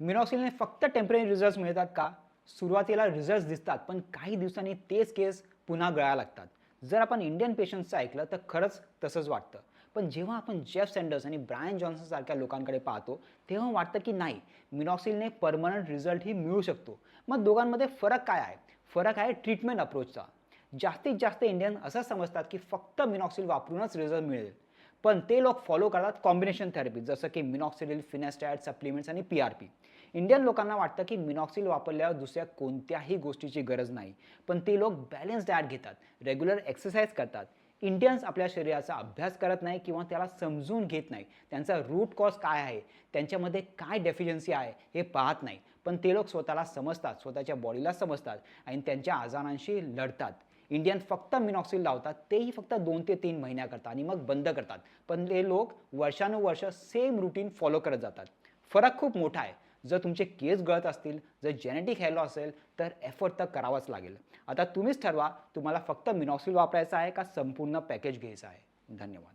मिनॉक्सिलने फक्त temporary results मिळतात का? सुरुवातीला रिझल्ट्स दिसतात, पण काही दिवसांनी तेच केस पुन्हा गळायला लागतात. जर आपण इंडियन पेशंट्सचं ऐकलं तर खरंच तसंच वाटतं. पण जेव्हा आपण जेफ सँडर्स आणि ब्रायन जॉन्सन सारख्या लोकांकडे पाहतो, तेव्हा वाटतं की नाही, मिनॉक्सिलने पर्मनंट रिझल्टही मिळू शकतो. मग दोघांमध्ये फरक काय आहे? फरक आहे ट्रीटमेंट अप्रोचचा. जास्तीत जास्त इंडियन असं समजतात की फक्त मिनॉक्सिल वापरूनच रिझल्ट मिळेल. पण ते लोक फॉलो करतात कॉम्बिनेशन थेरपी, जसं की मिनॉक्सिडिल, फिनेस्टॅट, सप्लिमेंट्स आणि पी-आर-पी. इंडियन लोकांना वाटतं की मिनॉक्सिल वापरल्यावर दुसऱ्या कोणत्याही गोष्टीची गरज नाही. पण ते लोक बॅलन्स डाएट घेतात, रेग्युलर एक्सरसाइज करतात. इंडियन्स आपल्या शरीराचा अभ्यास करत नाही किंवा त्याला समजून घेत नाही. त्यांचा रूट कॉज काय आहे, त्यांच्यामध्ये काय डेफिशियन्सी आहे हे पाहत नाही. पण ते लोक स्वतःला समजतात, स्वतःच्या बॉडीला समजतात आणि त्यांच्या आजारांशी लढतात. इंडियन फक्त मिनॉक्सिल लावतात, तेही फक्त 2 ते 3 महिन्याकरता आणि मग बंद करतात. पण ते लोक वर्षानुवर्ष सेम रूटीन फॉलो करत जातात. फरक खूप मोठा आहे. जर तुमचे केस गळत असतील, जर जेनेटिक हेअर लॉस असेल, तर एफर्ट तर करावाच लागेल. आता तुम्हीच ठरवा, तुम्हाला फक्त मिनॉक्सिल वापरायचा आहे का संपूर्ण पॅकेज घ्यायचं आहे. धन्यवाद.